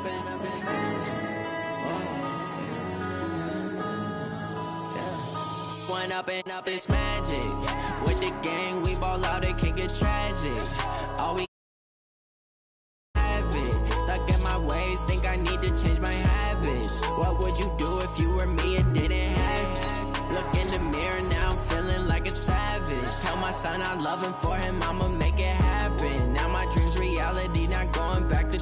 up this magic. One up and up this magic. With the gang, we ball out, it can get tragic. All we have it. Stuck in my ways, think I need to change my habits. What would you do if you were me and didn't have it? Look in the mirror, now I'm feeling like a savage. Tell my son I love him, for him I'ma make it happen. Now my dream's reality, not going back to.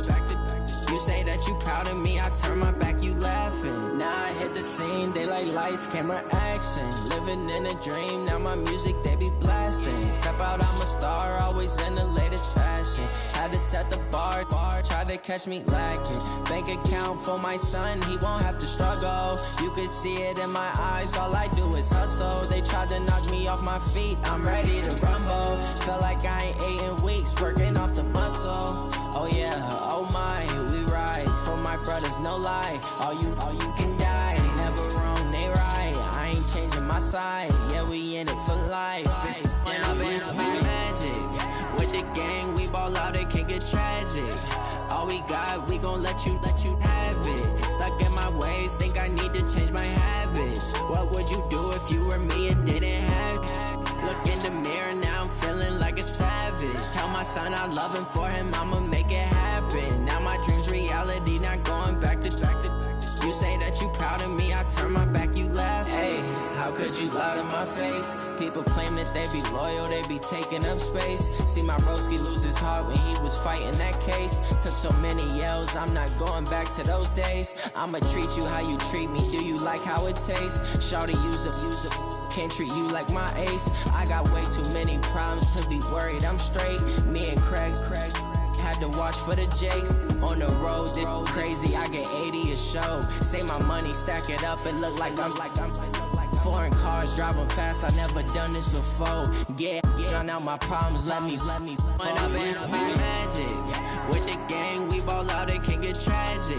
You say that you proud of me, I turn my back, you laughing. Now I hit the scene, they like lights, camera, action. Living in a dream, now my music, they be blasting. Step out, I'm a star, always in the latest fashion. Had to set the bar, try to catch me lacking. Bank account for my son, he won't have to struggle. You can see it in my eyes, all I do is hustle. They tried to knock me off my feet, I'm ready to rumble. Feel like I ain't ate in weeks, working off the muscle. Oh yeah, oh my, we ride for my brothers, no lie. All you can die, never wrong, they right. I ain't changing my side, yeah, we in it for life. And I've been up this magic. With the gang, we ball out, it can get tragic. All we got, we gon' let you have it. Stuck in my ways, think I need to change my habits. What would you do if you were me and didn't have it? Look in the mirror, now I'm feeling like a savage. Tell my son I love him, for him I'ma make it happen. Now my dream's reality, not going back to. You say that you proud of me, I turn my back, you laugh. Hey, how could you lie to my face? People claim that they be loyal, they be taking up space. See my broski lose his heart when he was fighting that case. Took so many yells, I'm not going back to those days. I'ma treat you how you treat me, do you like how it tastes? Shawty, use up, can't treat you like my ace. I got way too many problems to be worried, I'm straight. Me and Craig had to watch for the Jakes. On the road, this crazy, I get 80 a show. Say my money, stack it up, it look like I'm foreign cars, driving fast, I never done this before. Get drown out my problems, let me When up and up is magic. With the gang, we ball out, it can get tragic.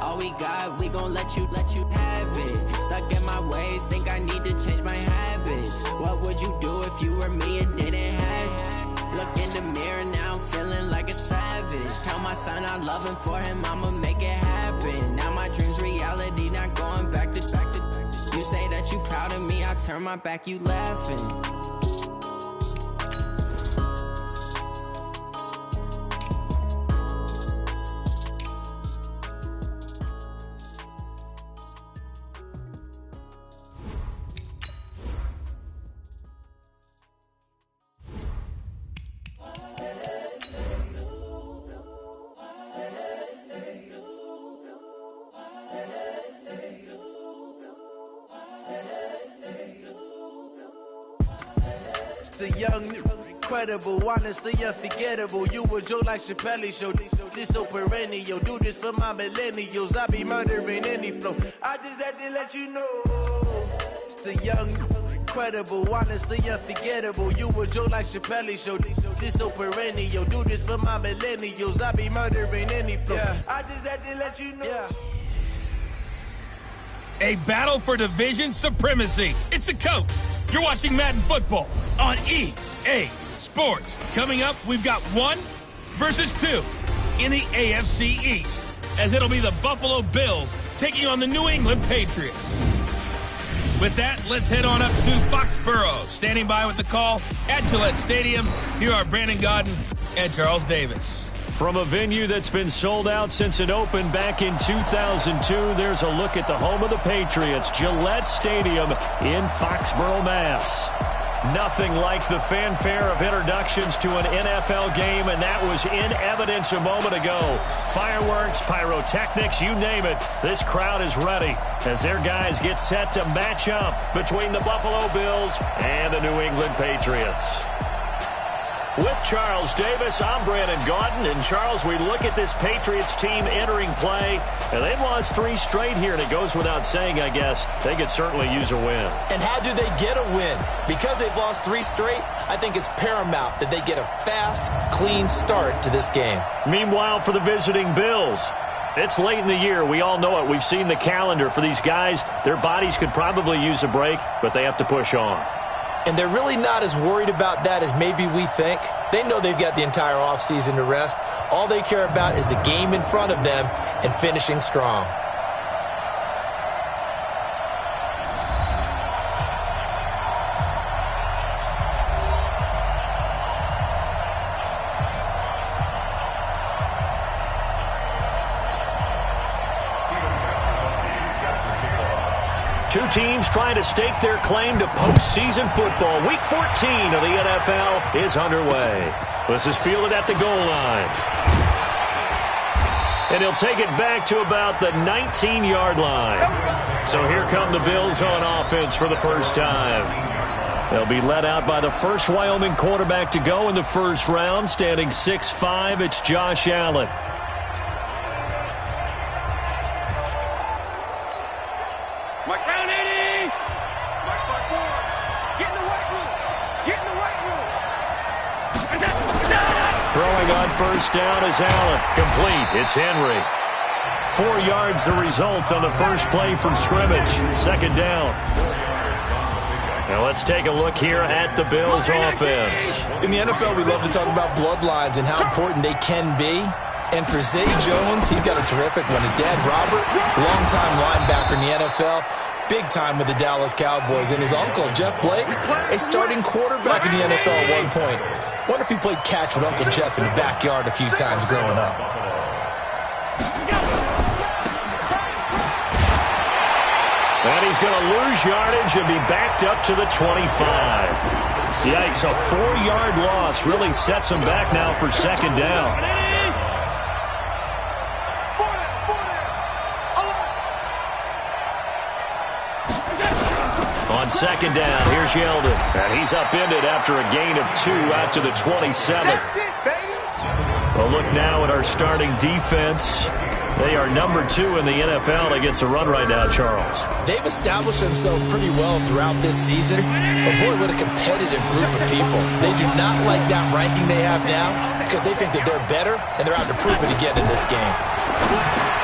All we got, we gon' let you have it. Stuck in my ways, think I need to change my habits. What would you do if you were me and didn't have it? Look in the mirror, now I'm feeling like a savage. Tell my son I love him, for him I'ma make it happen. Now my dream's reality, not going back to. You say that you proud of me, I turn my back, you laughing. The young, incredible, honestly unforgettable. You a joke like Chappelle show. This so perennial. Do this for my millennials. I be murdering any flow. I just had to let you know. It's the young, incredible, honestly unforgettable. You a joke like Chappelle show. This so perennial. Do this for my millennials. I be murdering any flow. Yeah. I just had to let you know. Yeah. A battle for division supremacy. It's a coach. You're watching Madden Football on EA Sports. Coming up, we've got 1 versus 2 in the AFC East, as it'll be the Buffalo Bills taking on the New England Patriots. With that, let's head on up to Foxborough. Standing by with the call at Gillette Stadium, here are Brandon Gaudin and Charles Davis. From a venue that's been sold out since it opened back in 2002, there's a look at the home of the Patriots, Gillette Stadium in Foxborough, Mass. Nothing like the fanfare of introductions to an NFL game, and that was in evidence a moment ago. Fireworks, pyrotechnics, you name it. This crowd is ready as their guys get set to match up between the Buffalo Bills and the New England Patriots. With Charles Davis, I'm Brandon Gaudin. And Charles, we look at this Patriots team entering play, and they've lost 3 straight here, and it goes without saying, I guess, they could certainly use a win. And how do they get a win? Because they've lost 3 straight, I think it's paramount that they get a fast, clean start to this game. Meanwhile, for the visiting Bills, it's late in the year. We all know it. We've seen the calendar for these guys. Their bodies could probably use a break, but they have to push on. And they're really not as worried about that as maybe we think. They know they've got the entire offseason to rest. All they care about is the game in front of them and finishing strong. Two teams trying to stake their claim to postseason football. Week 14 of the NFL is underway. This is fielded at the goal line. And he'll take it back to about the 19-yard line. So here come the Bills on offense for the first time. They'll be led out by the first Wyoming quarterback to go in the first round. Standing 6'5", it's Josh Allen. Throwing on first down is Allen. Complete. It's Henry. 4 yards the result on the first play from scrimmage. Second down. Now let's take a look here at the Bills offense. In the NFL, we love to talk about bloodlines and how important they can be. And for Zay Jones, he's got a terrific one. His dad, Robert, longtime linebacker in the NFL, big time with the Dallas Cowboys. And his uncle, Jeff Blake, a starting quarterback in the NFL at one point. Wonder if he played catch with Uncle Jeff in the backyard a few times growing up. And he's going to lose yardage and be backed up to the 25. Yikes, a 4-yard loss really sets him back now for second down. On second down, here's Yeldon. And he's upended after a gain of 2 out to the 27. Well, look now at our starting defense. They are number 2 in the NFL against the run right now, Charles. They've established themselves pretty well throughout this season. But boy, what a competitive group of people. They do not like that ranking they have now because they think that they're better, and they're out to prove it again in this game.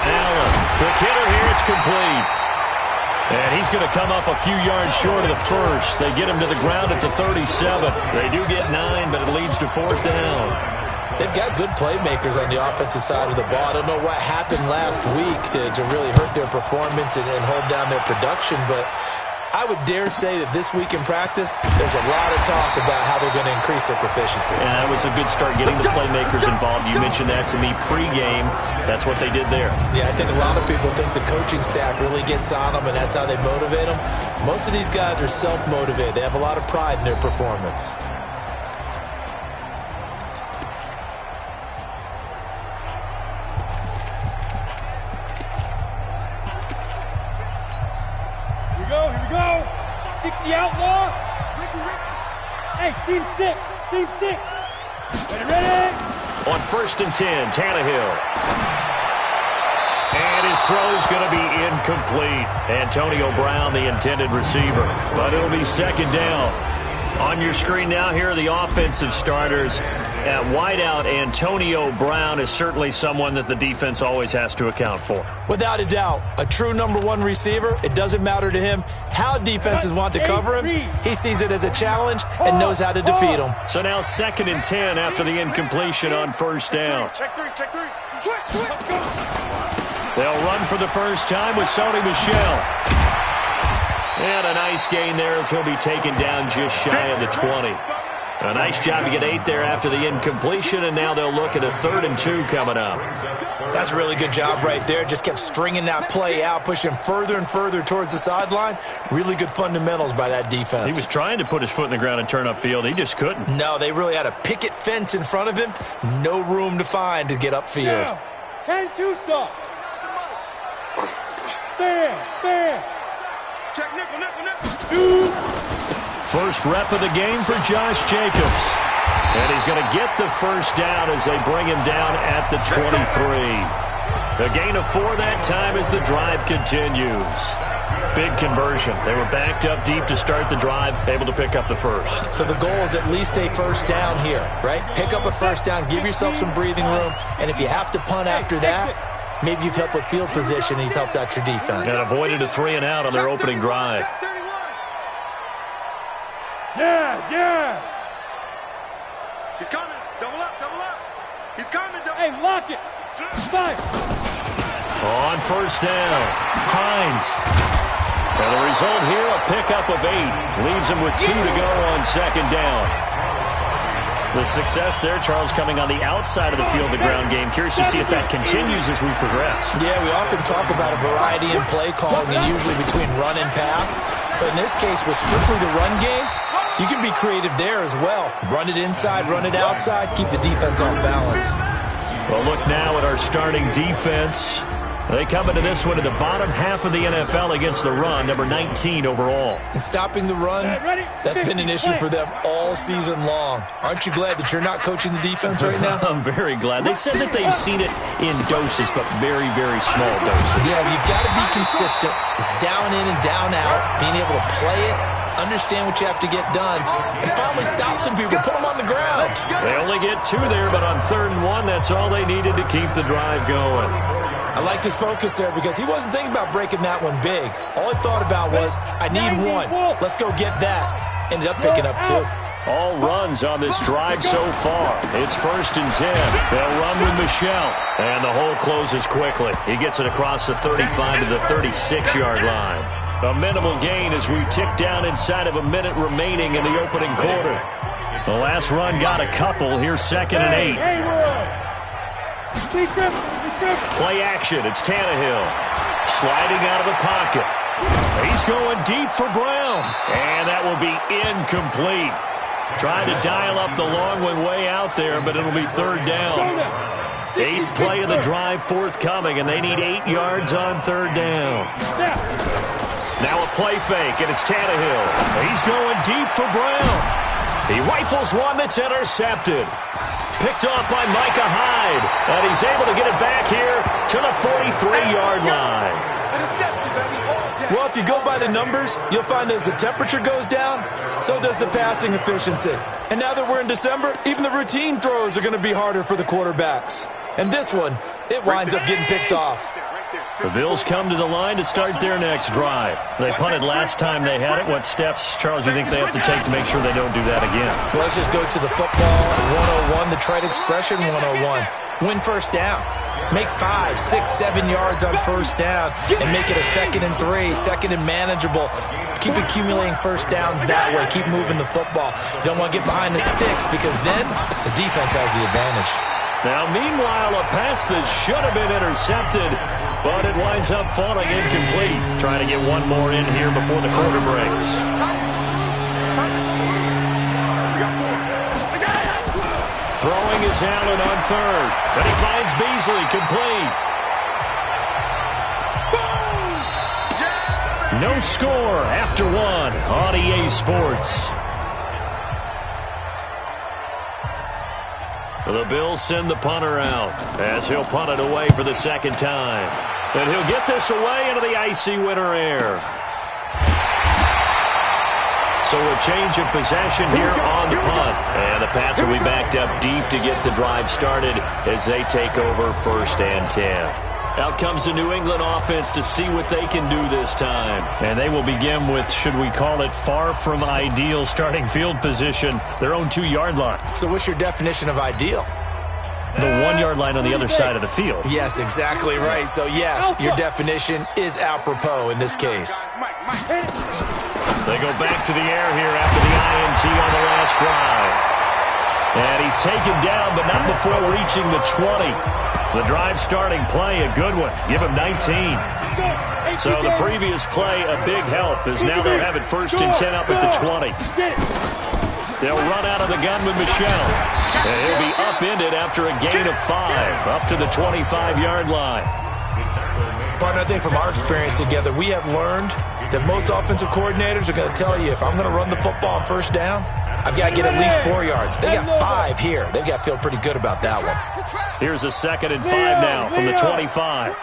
Allen, quick hitter here, it's complete. And he's going to come up a few yards short of the first. They get him to the ground at the 37. They do get 9, but it leads to fourth down. They've got good playmakers on the offensive side of the ball. I don't know what happened last week to really hurt their performance and hold down their production, but I would dare say that this week in practice, there's a lot of talk about how they're going to increase their proficiency. And that was a good start getting the playmakers involved. You mentioned that to me pregame. That's what they did there. Yeah, I think a lot of people think the coaching staff really gets on them, and that's how they motivate them. Most of these guys are self-motivated. They have a lot of pride in their performance. Here we go. 60 outlaw. Hey, seam 6. Seam 6. Ready. On first and 10, Tannehill. And his throw's going to be incomplete. Antonio Brown, the intended receiver. But it'll be second down. On your screen now, here are the offensive starters. At wideout, Antonio Brown is certainly someone that the defense always has to account for. Without a doubt, a true number 1 receiver. It doesn't matter to him how defenses want to cover him. He sees it as a challenge and knows how to defeat them. So now second and 10 after the incompletion on first down. Check 3. Switch. They'll run for the first time with Sony Michel. And a nice gain there as he'll be taken down just shy of the 20. A nice job to get 8 there after the incompletion, and now they'll look at a 3rd and 2 coming up. That's a really good job right there. Just kept stringing that play out, pushing further and further towards the sideline. Really good fundamentals by that defense. He was trying to put his foot in the ground and turn upfield. He just couldn't. No, they really had a picket fence in front of him. No room to find to get upfield. 10-2 soft. Stand. Check nickel. 2. First rep of the game for Josh Jacobs. And he's going to get the first down as they bring him down at the 23. A gain of 4 that time as the drive continues. Big conversion. They were backed up deep to start the drive, able to pick up the first. So the goal is at least a first down here, right? Pick up a first down, give yourself some breathing room, and if you have to punt after that, maybe you've helped with field position and you've helped out your defense. And avoided a 3-and-out on their opening drive. Yes. He's coming. Double up. He's coming. Hey, lock it. Fight. On first down, Hines. And the result here, a pickup of 8. Leaves him with 2 to go on second down. The success there, Charles, coming on the outside of the field, the ground game. Curious to see if that continues as we progress. Yeah, we often talk about a variety in play calling and usually between run and pass. But in this case, with strictly the run game, you can be creative there as well. Run it inside, run it outside, keep the defense off balance. Well, look now at our starting defense. They come into this one in the bottom half of the NFL against the run, number 19 overall. And stopping the run, that's been an issue for them all season long. Aren't you glad that you're not coaching the defense right now? I'm very glad. They said that they've seen it in doses, but very, very small doses. Yeah, you've got to be consistent. It's down in and down out, being able to play it, understand what you have to get done, and finally stop some people, put them on the ground. They only get 2 there, but on 3rd and 1, that's all they needed to keep the drive going. I liked his focus there because he wasn't thinking about breaking that one big. All he thought about was, I need 1. Let's go get that. Ended up picking up 2. All runs on this drive so far. It's 1st and 10. They'll run with Michel. And the hole closes quickly. He gets it across the 35 to the 36-yard line. A minimal gain as we tick down inside of a minute remaining in the opening quarter. The last run got a couple. Here's 2nd and 8. Play action. It's Tannehill. Sliding out of the pocket. He's going deep for Brown. And that will be incomplete. Trying to dial up the long one way out there, but it'll be 3rd down. 8th play of the drive forthcoming, and they need 8 yards on 3rd down. Now a play fake, and it's Tannehill. He's going deep for Brown. He rifles one that's intercepted. Picked off by Micah Hyde. And he's able to get it back here to the 43-yard line. Well, if you go by the numbers, you'll find as the temperature goes down, so does the passing efficiency. And now that we're in December, even the routine throws are going to be harder for the quarterbacks. And this one, it winds up getting picked off. The Bills come to the line to start their next drive. They punted last time they had it. What steps, Charles, do you think they have to take to make sure they don't do that again? Well, let's just go to the football 101, the trade expression 101. Win first down. Make 5, 6, 7 yards on first down and make it a 2nd and 3, 2nd and manageable. Keep accumulating first downs that way. Keep moving the football. You don't want to get behind the sticks because then the defense has the advantage. Now, meanwhile, a pass that should have been intercepted, but it winds up falling incomplete. Trying to get one more in here before the quarter breaks. Throwing is Allen on 3rd, but he finds Beasley complete. No score after 1 on EA Sports. The Bills send the punter out as he'll punt it away for the 2nd time. And he'll get this away into the icy winter air. So a change of possession here on the punt. And the Pats will be backed up deep to get the drive started as they take over 1st and 10. Out comes the New England offense to see what they can do this time. And they will begin with, should we call it, far from ideal starting field position, their own 2-yard line. So what's your definition of ideal? The 1-yard line on the other side of the field. Yes, exactly right. So, yes, your definition is apropos in this case. They go back to the air here after the INT on the last drive. And he's taken down, but not before reaching the 20. The drive starting play, a good one. Give him 19. So the previous play, a big help, as now they'll have it 1st and 10 up at the 20. They'll run out of the gun with Michel. And he'll be upended after a gain of 5, up to the 25-yard line. Partner, I think from our experience together, we have learned that most offensive coordinators are going to tell you, if I'm going to run the football on first down, I've got to get at least 4 yards. They got 5 here. They've got to feel pretty good about that one. Here's a 2nd and 5 now from the 25.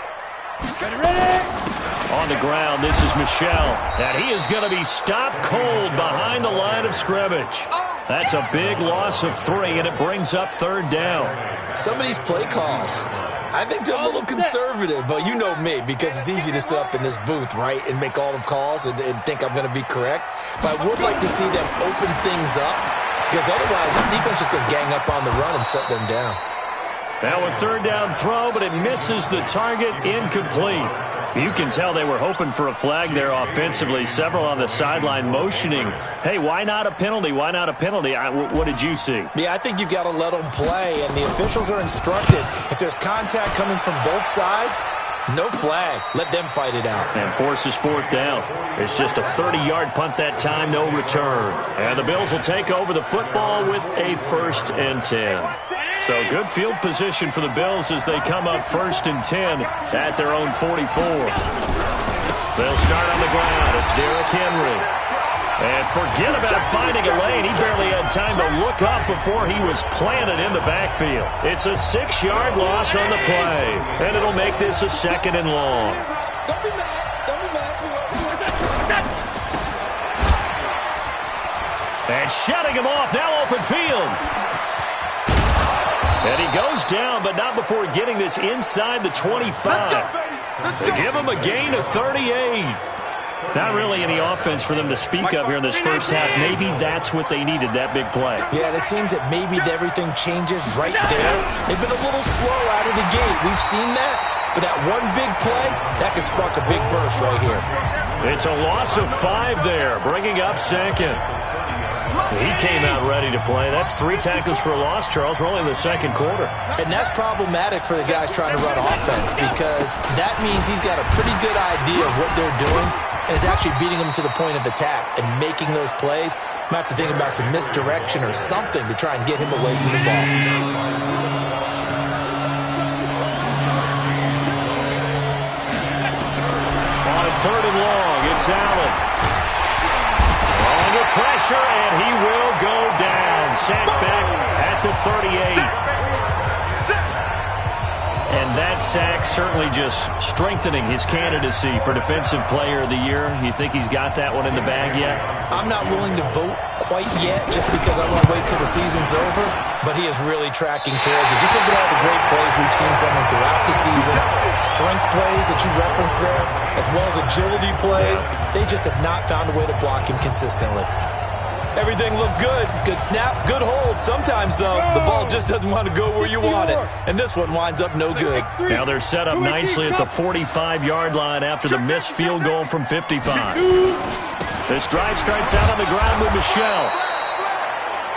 On the ground, this is Michel. And he is going to be stopped cold behind the line of scrimmage. That's a big loss of 3, and it brings up 3rd down. Some of these play calls, I think they're a little conservative, but you know me, because it's easy to sit up in this booth, right, and make all the calls and think I'm going to be correct. But I would like to see them open things up, because otherwise this defense is just going to gang up on the run and shut them down. Now a third down throw, but it misses the target, incomplete. You can tell they were hoping for a flag there offensively. Several on the sideline motioning, hey, why not a penalty? Why not a penalty? What did you see? Yeah, I think you've got to let them play, and the officials are instructed. If there's contact coming from both sides, no flag. Let them fight it out. And forces fourth down. It's just a 30-yard punt that time, no return. And the Bills will take over the football with a 1st and 10. So good field position for the Bills as they come up 1st and 10 at their own 44. They'll start on the ground. It's Derrick Henry. And forget about finding a lane. He barely had time to look up before he was planted in the backfield. It's a 6-yard loss on the play. And it'll make this a 2nd and long. Don't be mad. Don't be mad. And shutting him off. Now open field. And he goes down, but not before getting this inside the 25. They give him a gain of 38. Not really any offense for them to speak of here in this first half. Maybe that's what they needed, that big play. Yeah, and it seems that maybe everything changes right there. They've been a little slow out of the gate. We've seen that. But that one big play, that could spark a big burst right here. It's a loss of 5 there, bringing up 2nd. He came out ready to play. That's 3 tackles for a loss, Charles. We're only in the 2nd quarter. And that's problematic for the guys trying to run offense, because that means he's got a pretty good idea of what they're doing and is actually beating them to the point of attack and making those plays. Might have to think about some misdirection or something to try and get him away from the ball. On 3rd and long, it's Allen. Under pressure, and he will go down. Sacked back at the 38. And that sack certainly just strengthening his candidacy for Defensive Player of the Year. You think he's got that one in the bag yet? I'm not willing to vote quite yet just because I want to wait till the season's over, but he is really tracking towards it. Just look at all the great plays we've seen from him throughout the season. Strength plays that you referenced there, as well as agility plays. They just have not found a way to block him consistently. Everything looked good. Good snap, good hold. Sometimes, though, the ball just doesn't want to go where you want it. And this one winds up no good. Now they're set up nicely at the 45-yard line after the missed field goal from 55. This drive starts out on the ground with Michelle.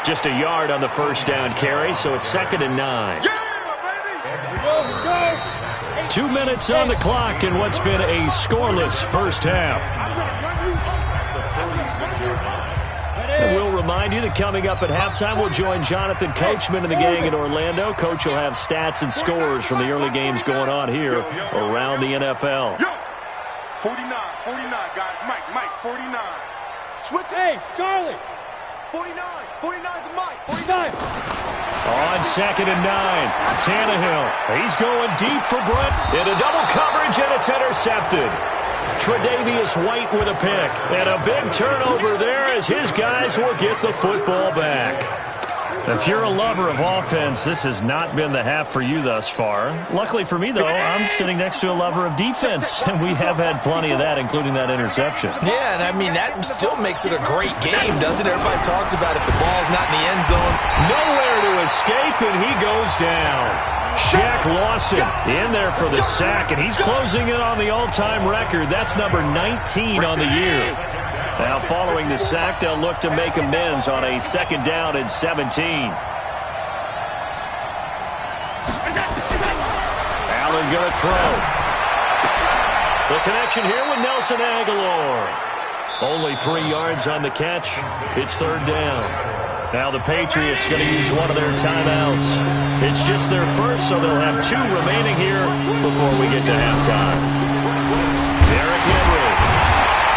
Just a yard on the first down carry, so it's 2nd and 9. 2 minutes on the clock in what's been a scoreless first half. And we'll remind you that coming up at halftime, we'll join Jonathan Coachman and the gang in Orlando. Coach will have stats and scores from the early games going on here around the NFL. 49, guys. Mike, 49. Switch A, Charlie. 49 to Mike. 49. On 2nd and 9, Tannehill. He's going deep for Brent. Into double coverage, and it's intercepted. Tre'Davious White with a pick. And a big turnover there as his guys will get the football back. If you're a lover of offense, this has not been the half for you thus far. Luckily for me, though, I'm sitting next to a lover of defense, and we have had plenty of that, including that interception. Yeah, and I mean, that still makes it a great game, doesn't it? Everybody talks about if the ball's not in the end zone. Nowhere to escape, and he goes down. Shaq Lawson in there for the sack, and he's closing in on the all-time record. That's number 19 on the year. Now, following the sack, they'll look to make amends on a 2nd down and 17. Allen going to throw. The connection here with Nelson Aguilar. Only 3 yards on the catch. It's 3rd down. Now the Patriots going to use one of their timeouts. It's just their first, so they'll have 2 remaining here before we get to halftime. Derrick Henry.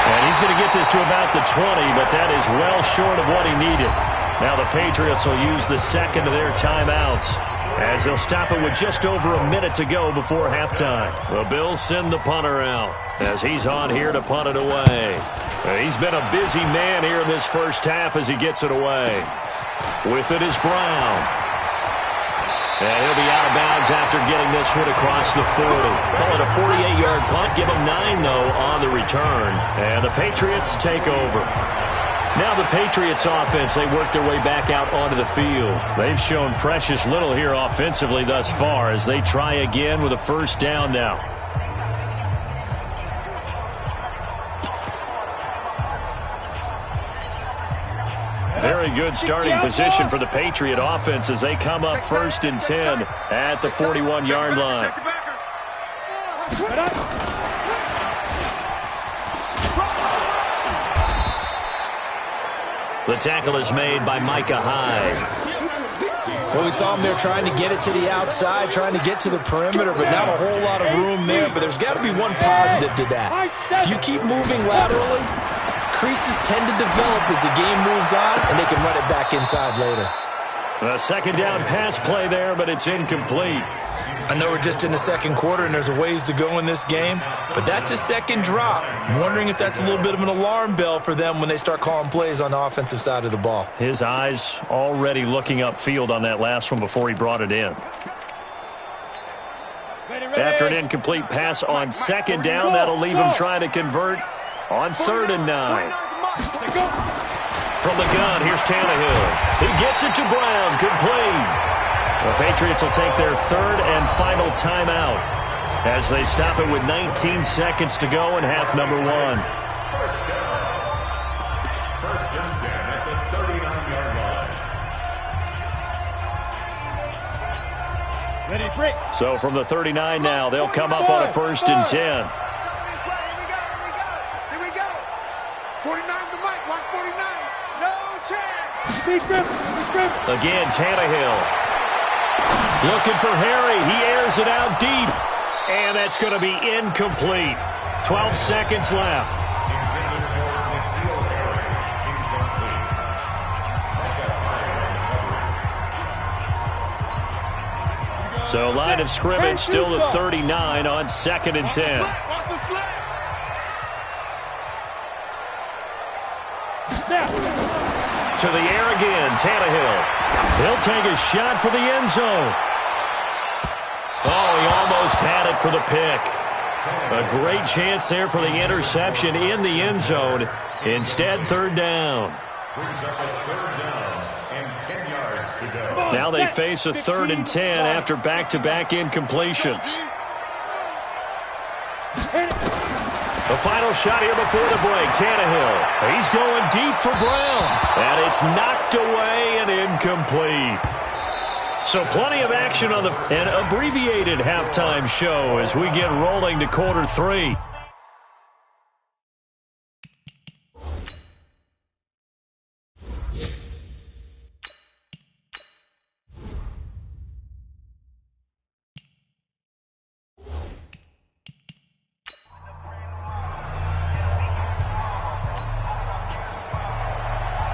And he's going to get this to about the 20, but that is well short of what he needed. Now the Patriots will use the 2nd of their timeouts as they'll stop it with just over a minute to go before halftime. The Bills send the punter out as he's on here to punt it away. He's been a busy man here in this first half as he gets it away. With it is Brown. And he'll be out of bounds after getting this one across the 40. Call it a 48-yard punt. Give him 9, though, on the return. And the Patriots take over. Now the Patriots offense, they work their way back out onto the field. They've shown precious little here offensively thus far as they try again with a first down now. Very good starting position for the Patriot offense as they come up 1st and 10 at the 41-yard line. The tackle is made by Micah Hyde. Well, we saw him there trying to get it to the outside, trying to get to the perimeter, but not a whole lot of room there. But there's got to be one positive to that. If you keep moving laterally, creases tend to develop as the game moves on, and they can run it back inside later. A second down pass play there, but it's incomplete. I know we're just in the second quarter, and there's a ways to go in this game, but that's a second drop. I'm wondering if that's a little bit of an alarm bell for them when they start calling plays on the offensive side of the ball. His eyes already looking upfield on that last one before he brought it in. After an incomplete pass on second down, that'll leave him trying to convert on 3rd and 9. From the gun, here's Tannehill. He gets it to Brown, complete. The Patriots will take their 3rd and final timeout as they stop it with 19 seconds to go in half number 1. First and 10 at the 39-yard line. Ready, break. So from the 39 now, they'll come up on a 1st and 10. Here we go. 49's the mic. Watch 49. No chance. Again, Tannehill. Looking for Harry. He airs it out deep. And that's going to be incomplete. 12 seconds left. So line of scrimmage still the 39 on 2nd and 10. To the air again, Tannehill. He'll take a shot for the end zone. Oh, he almost had it for the pick. A great chance there for the interception in the end zone. Instead, 3rd down. Now they face a 3rd and 10 after back-to-back incompletions. The final shot here before the break, Tannehill. He's going deep for Brown. And it's knocked away and incomplete. So plenty of action on an abbreviated halftime show as we get rolling to quarter 3.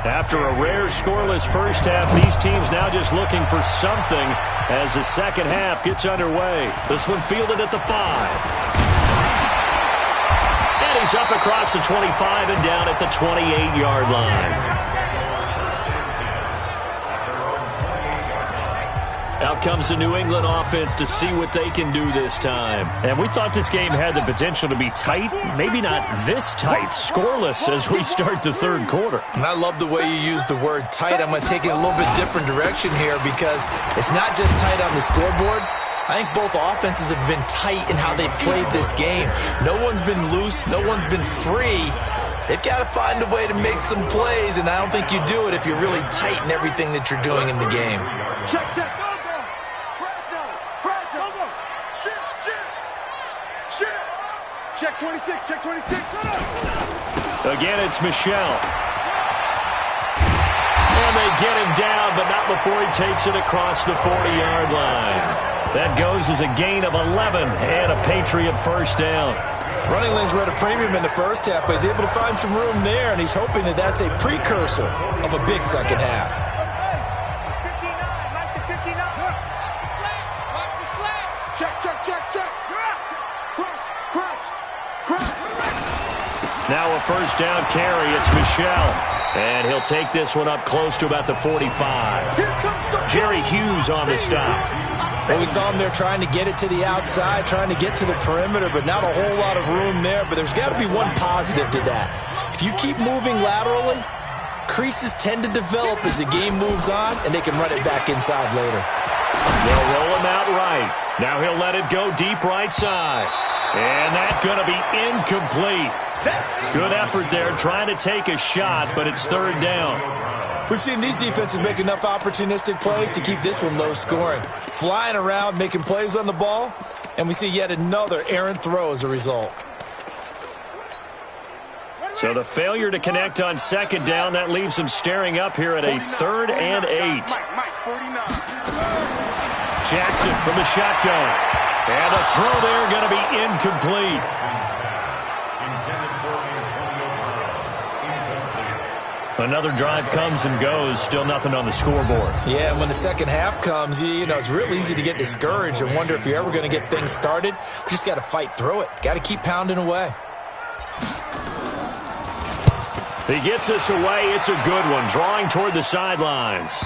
After a rare scoreless first half, these teams now just looking for something as the second half gets underway. This one fielded at the 5. And he's up across the 25 and down at the 28-yard line. Out comes the New England offense to see what they can do this time. And we thought this game had the potential to be tight, maybe not this tight, scoreless as we start the 3rd quarter. And I love the way you use the word tight. I'm going to take it a little bit different direction here because it's not just tight on the scoreboard. I think both offenses have been tight in how they've played this game. No one's been loose. No one's been free. They've got to find a way to make some plays, and I don't think you do it if you're really tight in everything that you're doing in the game. Check. Check 26, check 26. Again, it's Michel. And they get him down, but not before he takes it across the 40-yard line. That goes as a gain of 11 and a Patriot first down. Running lanes were at a premium in the first half, but he's able to find some room there, and he's hoping that that's a precursor of a big second half. 59. Watch the slant. Check. Now a first down carry. It's Michel. And he'll take this one up close to about the 45. Jerry Hughes on the stop. Well, we saw him there trying to get it to the outside, trying to get to the perimeter, but not a whole lot of room there. But there's got to be one positive to that. If you keep moving laterally, creases tend to develop as the game moves on, and they can run it back inside later. They'll roll him out right. Now he'll let it go deep right side. And that's going to be incomplete. Good effort there trying to take a shot, but it's third down. We've seen these defenses make enough opportunistic plays to keep this one low scoring. Flying around, making plays on the ball, and we see yet another errant throw as a result. So the failure to connect on second down, that leaves him staring up here at a 3rd and 8. Jackson from the shotgun. And a throw there going to be incomplete. Another drive comes and goes, still nothing on the scoreboard. Yeah, and when the second half comes, you know, it's real easy to get discouraged and wonder if you're ever going to get things started. You just got to fight through it. Got to keep pounding away. He gets us away. It's a good one, drawing toward the sidelines.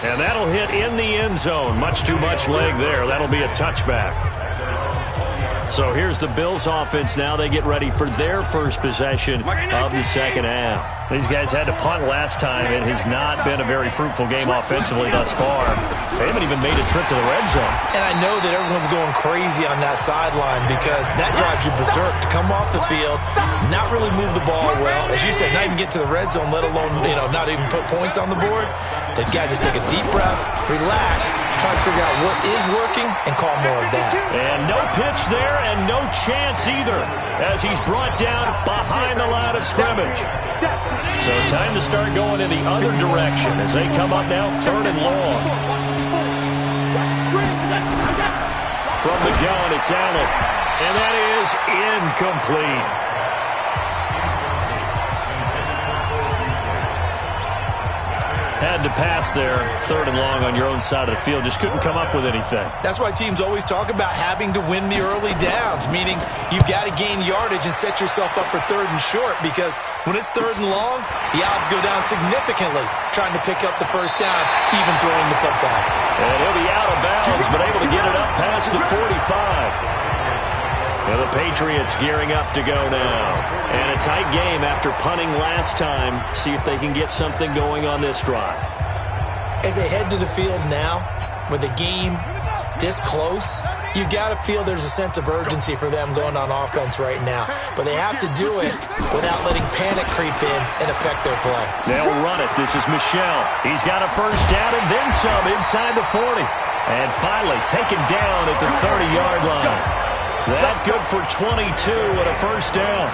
And that'll hit in the end zone. Much too much leg there. That'll be a touchback. So here's the Bills offense now. They get ready for their first possession of the second half. These guys had to punt last time. It has not been a very fruitful game offensively thus far. They haven't even made a trip to the red zone. And I know that everyone's going crazy on that sideline because that drives you berserk to come off the field, not really move the ball well. As you said, not even get to the red zone, let alone, you know, not even put points on the board. They've got to just take a deep breath, relax, try to figure out what is working, and call more of that. And no pitch there and no chance either as he's brought down behind the line of scrimmage. So time to start going in the other direction as they come up now 3rd and long. From the gun, it's Allen. And that is incomplete. Had to pass there, 3rd and long on your own side of the field. Just couldn't come up with anything. That's why teams always talk about having to win the early downs, meaning you've got to gain yardage and set yourself up for 3rd and short, because when it's 3rd and long, the odds go down significantly trying to pick up the first down, even throwing the football. And he'll be out of bounds, but able to get it up past the 45. And the Patriots gearing up to go now. And a tight game after punting last time. See if they can get something going on this drive. As they head to the field now, with the game this close, you've got to feel there's a sense of urgency for them going on offense right now. But they have to do it without letting panic creep in and affect their play. They'll run it. This is Michel. He's got a first down and then some inside the 40. And finally taken down at the 30-yard line. That good for 22 and a first down.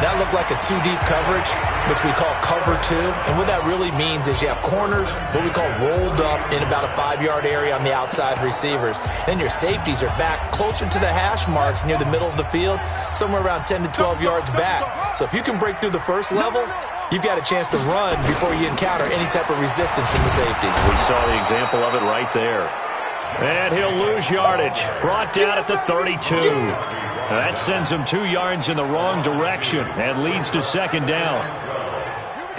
That looked like a 2-deep coverage, which we call cover 2. And what that really means is you have corners, what we call rolled up in about a 5-yard area on the outside receivers. Then your safeties are back closer to the hash marks near the middle of the field, somewhere around 10 to 12 yards back. So if you can break through the first level, you've got a chance to run before you encounter any type of resistance from the safeties. We saw the example of it right there. And he'll lose yardage. Brought down at the 32. That sends him 2 yards in the wrong direction and leads to second down.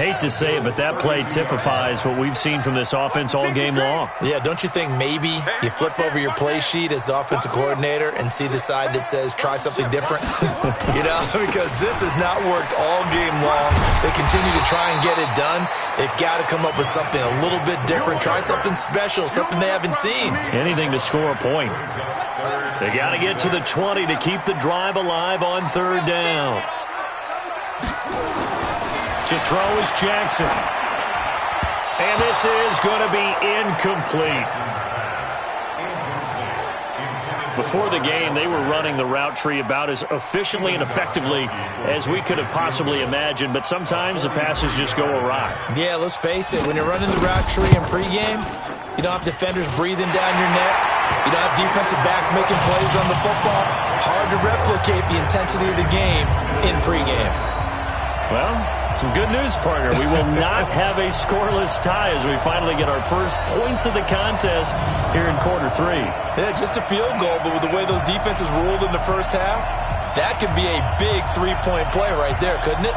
Hate to say it, but that play typifies what we've seen from this offense all game long. Yeah, don't you think maybe you flip over your play sheet as the offensive coordinator and see the side that says try something different? You know, because this has not worked all game long. They continue to try and get it done. They've got to come up with something a little bit different. Try something special, something they haven't seen. Anything to score a point. They got to get to the 20 to keep the drive alive on 3rd down. To throw is Jackson. And this is going to be incomplete. Before the game, they were running the route tree about as efficiently and effectively as we could have possibly imagined, but sometimes the passes just go awry. Yeah, let's face it, when you're running the route tree in pregame, you don't have defenders breathing down your neck. You don't have defensive backs making plays on the football. Hard to replicate the intensity of the game in pregame. Well, some good news, partner. We will not have a scoreless tie as we finally get our first points of the contest here in quarter 3. Yeah, just a field goal, but with the way those defenses ruled in the first half, that could be a big 3-point play right there, couldn't it?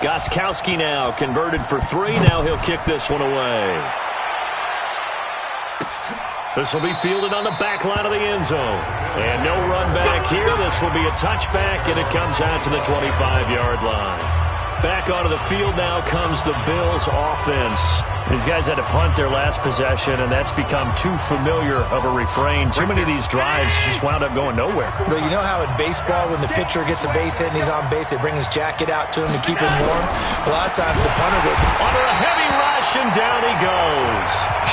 Gostkowski now converted for 3. Now he'll kick this one away. This will be fielded on the back line of the end zone. And no run back here. This will be a touchback, and it comes out to the 25-yard line. Back onto the field now comes the Bills offense. These guys had to punt their last possession, and that's become too familiar of a refrain. Too many of these drives just wound up going nowhere. Well, you know how in baseball, when the pitcher gets a base hit and he's on base, they bring his jacket out to him to keep him warm? A lot of times the punter goes under a heavy rush, and down he goes.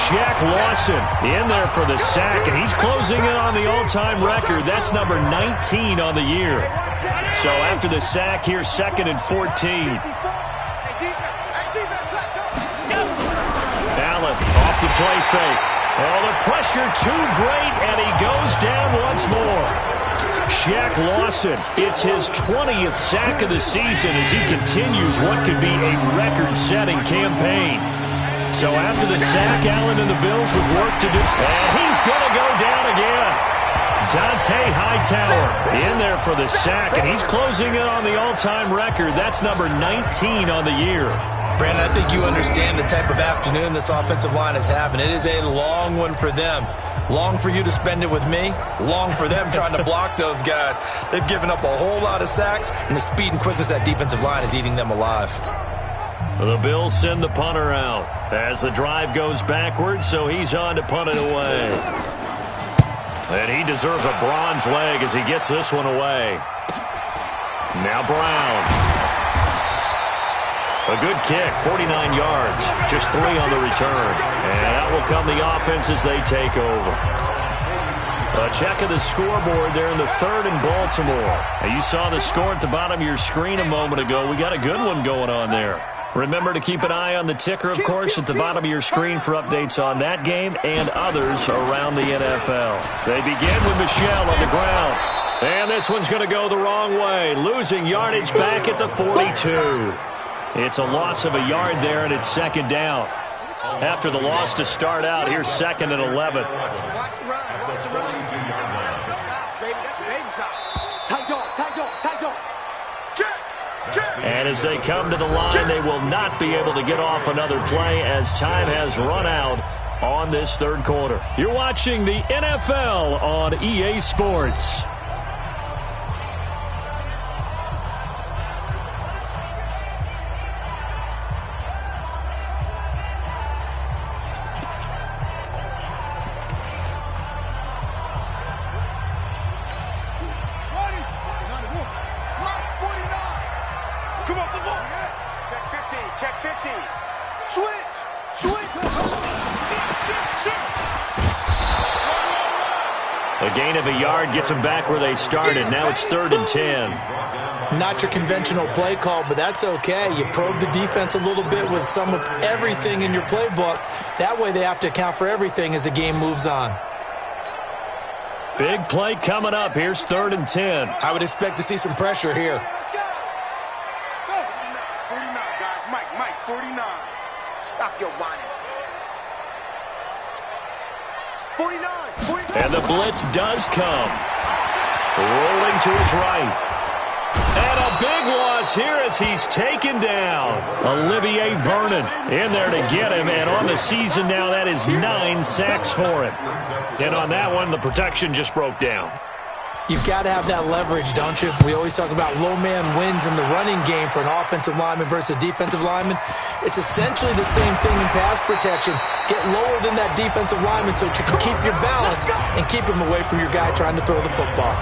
Shaq Lawson in there for the sack, and he's closing in on the all-time record. That's number 19 on the year. So after the sack, here's 2nd and 14. Allen off the play fake. Oh, the pressure too great, and he goes down once more. Shaq Lawson, it's his 20th sack of the season as he continues what could be a record-setting campaign. So after the sack, Allen and the Bills with work to do. And he's going to go down again. Dante Hightower in there for the sack, and he's closing in on the all-time record. That's number 19 on the year. Brandon, I think you understand the type of afternoon this offensive line is having. It is a long one for them. Long for you to spend it with me. Long for them trying to block those guys. They've given up a whole lot of sacks, and the speed and quickness of that defensive line is eating them alive. The Bills send the punter out as the drive goes backwards, so he's on to punt it away. And he deserves a bronze leg as he gets this one away. Now Brown. A good kick, 49 yards, just 3 on the return. And out will come the offense as they take over. A check of the scoreboard there in the 3rd and Baltimore. Now you saw the score at the bottom of your screen a moment ago. We got a good one going on there. Remember to keep an eye on the ticker, of course, at the bottom of your screen for updates on that game and others around the NFL. They begin with Michel on the ground. And this one's going to go the wrong way, losing yardage back at the 42. It's a loss of a yard there, and it's 2nd down. After the loss to start out, here's 2nd and 11. And as they come to the line, they will not be able to get off another play as time has run out on this 3rd quarter. You're watching the NFL on EA Sports. A gain of a yard gets them back where they started. Now it's 3rd and 10. Not your conventional play call, but that's okay. You probe the defense a little bit with some of everything in your playbook. That way they have to account for everything as the game moves on. Big play coming up. Here's 3rd and 10. I would expect to see some pressure here. 49, guys. Mike, 49. Stop your whining. 49. And the blitz does come. Rolling to his right. And a big loss here as he's taken down. Olivier Vernon in there to get him. And on the season now, that is 9 sacks for him. And on that one, the protection just broke down. You've got to have that leverage, don't you? We always talk about low man wins in the running game for an offensive lineman versus a defensive lineman. It's essentially the same thing in pass protection. Get lower than that defensive lineman so that you can keep your balance and keep him away from your guy trying to throw the football.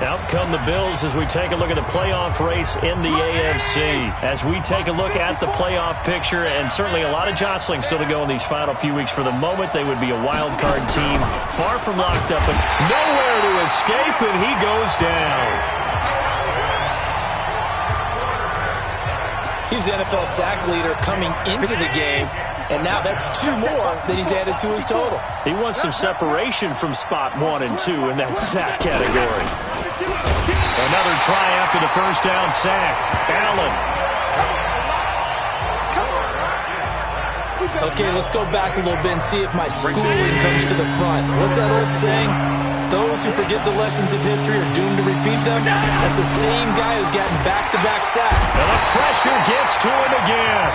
Out come the Bills as we take a look at the playoff race in the AFC. As we take a look at the playoff picture, and certainly a lot of jostling still to go in these final few weeks. For the moment, they would be a wild card team, far from locked up, but nowhere to escape, and he goes down. He's the NFL sack leader coming into the game, and now that's 2 more that he's added to his total. He wants some separation from spot 1 and 2 in that sack category. Another try after the first down sack. Allen. Okay, let's go back a little bit and see if my schooling comes to the front. What's that old saying? those who forget the lessons of history are doomed to repeat them. That's the same guy who's gotten back-to-back sacks. And the pressure gets to him again.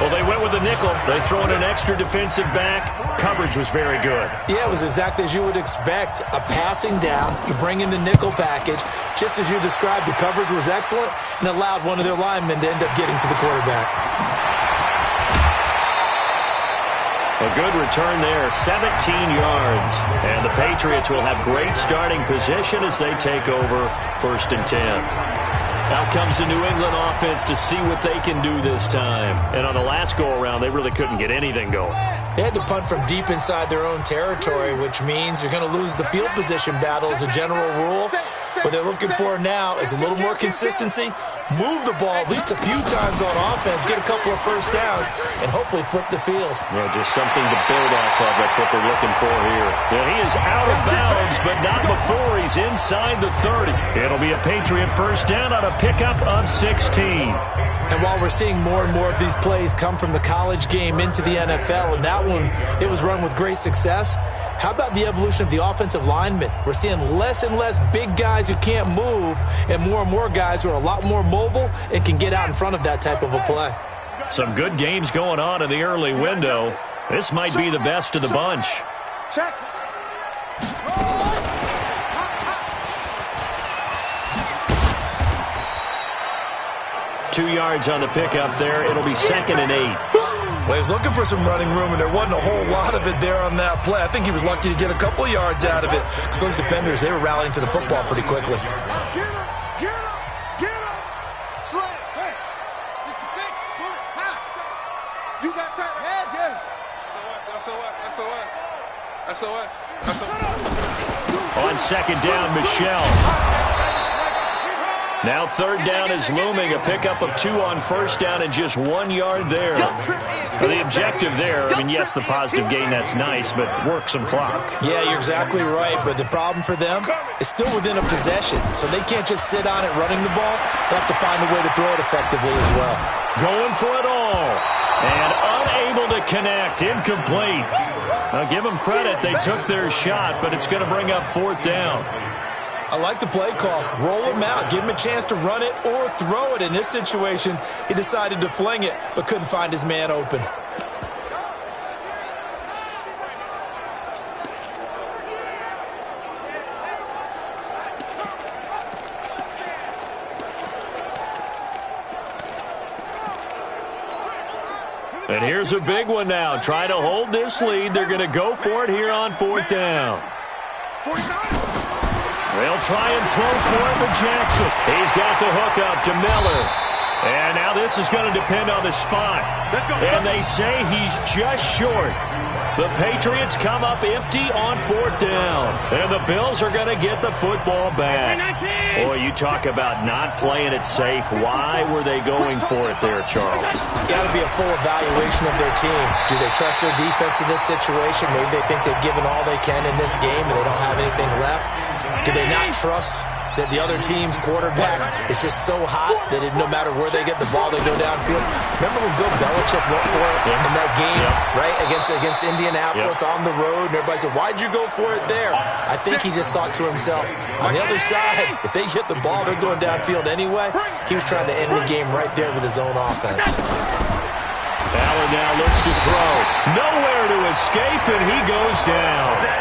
Well, they went with the nickel. They throw in an extra defensive back. Coverage was very good. Yeah, it was exactly as you would expect. A passing down. You bring in the nickel package. Just as you described, the coverage was excellent and allowed one of their linemen to end up getting to the quarterback. A good return there, 17 yards. And the Patriots will have great starting position as they take over 1st and 10. Out comes the New England offense to see what they can do this time. And on the last go-around, they really couldn't get anything going. They had to punt from deep inside their own territory, which means you're going to lose the field position battle as a general rule. What they're looking for now is a little more consistency, move the ball at least a few times on offense, get a couple of first downs, and hopefully flip the field. Yeah, just something to build off of. That's what they're looking for here. Yeah, he is out of bounds, but not before he's inside the 30. It'll be a Patriot first down on a pickup of 16. And while we're seeing more and more of these plays come from the college game into the NFL, and that one, it was run with great success, how about the evolution of the offensive linemen? We're seeing less and less big guys who can't move and more guys who are a lot more mobile and can get out in front of that type of a play. Some good games going on in the early window. This might be the best of the bunch. Check. 2 yards on the pickup there. It'll be 2nd and 8. Well, he was looking for some running room, and there wasn't a whole lot of it there on that play. I think he was lucky to get a couple of yards out of it because those defenders, they were rallying to the football pretty quickly. Get him! Get him! Get him! Slam! Hey! 66! Pull it! High! You got tight hands, yeah! SOS! On 2nd down, Michelle. Now 3rd down is looming. A pickup of 2 on 1st down and just 1 yard there. Well, the objective there, I mean, yes, the positive gain, that's nice, but work some clock. Yeah, you're exactly right, but the problem for them is still within a possession, so they can't just sit on it running the ball. They'll have to find a way to throw it effectively as well. Going for it all, and unable to connect, incomplete. I'll give them credit, they took their shot, but it's going to bring up 4th down. I like the play call. Roll him out. Give him a chance to run it or throw it. In this situation, he decided to fling it, but couldn't find his man open. And here's a big one now. Trying to hold this lead. They're going to go for it here on 4th down. 49! They'll try and throw for it to Jackson. He's got the hook up to Miller. And now this is going to depend on the spot. And they say he's just short. The Patriots come up empty on 4th down. And the Bills are going to get the football back. Boy, you talk about not playing it safe. Why were they going for it there, Charles? It's got to be a full evaluation of their team. Do they trust their defense in this situation? Maybe they think they've given all they can in this game and they don't have anything left. Do they not trust that the other team's quarterback is just so hot that no matter where they get the ball, they go downfield? Remember when Bill Belichick went for it in that game, right, against Indianapolis on the road, and everybody said, why'd you go for it there? I think he just thought to himself, on the other side, if they hit the ball, they're going downfield anyway. He was trying to end the game right there with his own offense. Allen now looks to throw. Nowhere to escape, and he goes down.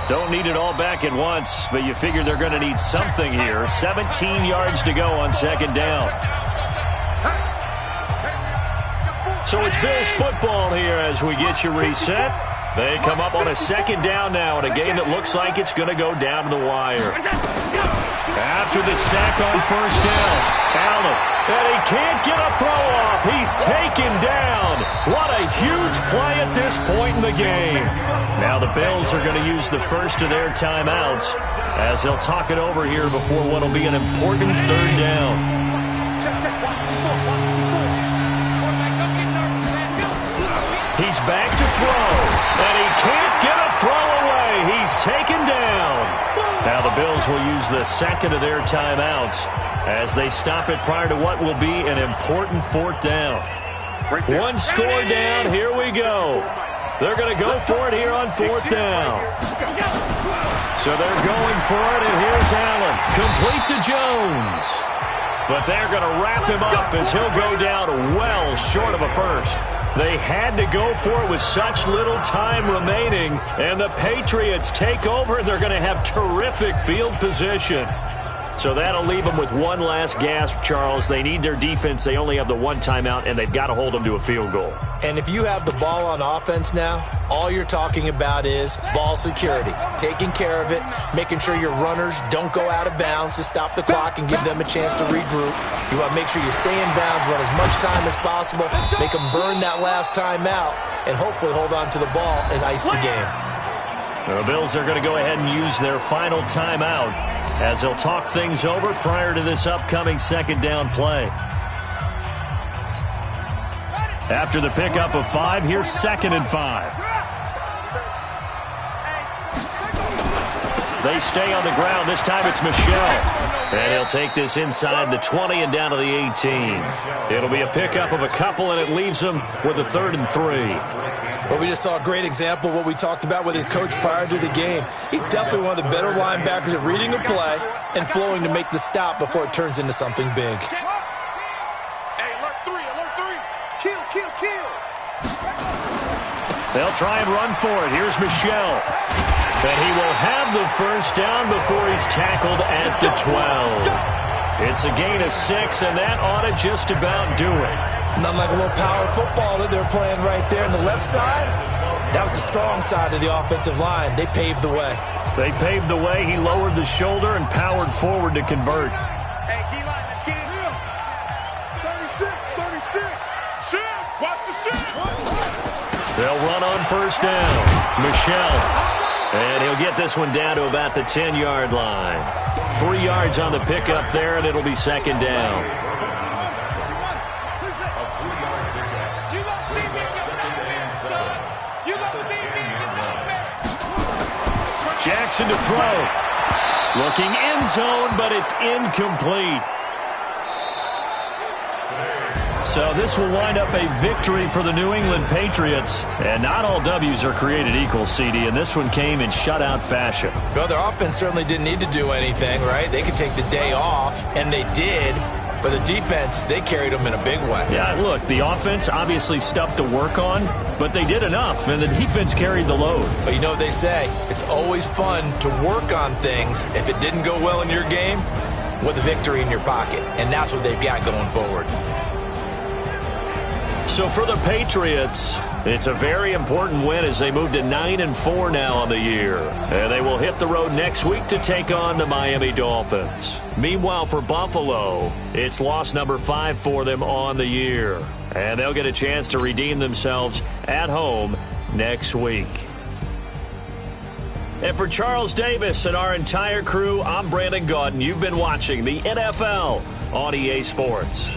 Don't need it all back at once, but you figure they're going to need something here. 17 yards to go on 2nd down. So it's Bills football here as we get you reset. They come up on a 2nd down now in a game that looks like it's going to go down to the wire. After the sack on 1st down, Allen, and he can't get a throw off. He's taken down. What a huge play at this point in the game. Now the Bills are going to use the first of their timeouts as they'll talk it over here before what will be an important 3rd down. He's back to throw, and he can't get a throw away. He's taken down. Now the Bills will use the second of their timeouts as they stop it prior to what will be an important fourth down. One score down. Here we go. They're going to go for it here on fourth down. So they're going for it, and here's Allen. Complete to Jones. But they're going to wrap him up as he'll go down well short of a first. They had to go for it with such little time remaining, and the Patriots take over, and they're going to have terrific field position. So that'll leave them with one last gasp, Charles. They need their defense. They only have the one timeout, and they've got to hold them to a field goal. And if you have the ball on offense now, all you're talking about is ball security, taking care of it, making sure your runners don't go out of bounds to stop the clock and give them a chance to regroup. You want to make sure you stay in bounds, run as much time as possible, make them burn that last timeout, and hopefully hold on to the ball and ice the game. The Bills are going to go ahead and use their final timeout as they'll talk things over prior to this upcoming second down play. After the pickup of 5, here's 2nd and 5. They stay on the ground. This time it's Michel. And he'll take this inside the 20 and down to the 18. It'll be a pickup of a couple, and it leaves them with a 3rd and 3. Well, we just saw a great example of what we talked about with his coach prior to the game. He's definitely one of the better linebackers at reading a play and flowing to make the stop before it turns into something big. Hey, alert 3. Kill. They'll try and run for it. Here's Michel. And he will have the first down before he's tackled at the 12. It's a gain of 6, and that ought to just about do it. Not like a little power football that they're playing right there on the left side. That was the strong side of the offensive line. They paved the way. They paved the way. He lowered the shoulder and powered forward to convert. Hey, D-line, let's get it. 36. Shift. Watch the shift. They'll run on first down. Michel. And he'll get this one down to about the 10-yard line. 3 yards on the pickup there, and it'll be second down. Jackson to throw. Looking end zone, but it's incomplete. So this will wind up a victory for the New England Patriots. And not all W's are created equal, CD, and this one came in shutout fashion. Well, their offense certainly didn't need to do anything, right? They could take the day off, and they did. But the defense, they carried them in a big way. Yeah, look, the offense obviously stuff to work on, but they did enough, and the defense carried the load. But you know what they say? It's always fun to work on things if it didn't go well in your game with a victory in your pocket. And that's what they've got going forward. So for the Patriots, it's a very important win as they move to 9-4 now on the year. And they will hit the road next week to take on the Miami Dolphins. Meanwhile, for Buffalo, it's loss number 5 for them on the year. And they'll get a chance to redeem themselves at home next week. And for Charles Davis and our entire crew, I'm Brandon Gaudin. You've been watching the NFL on EA Sports.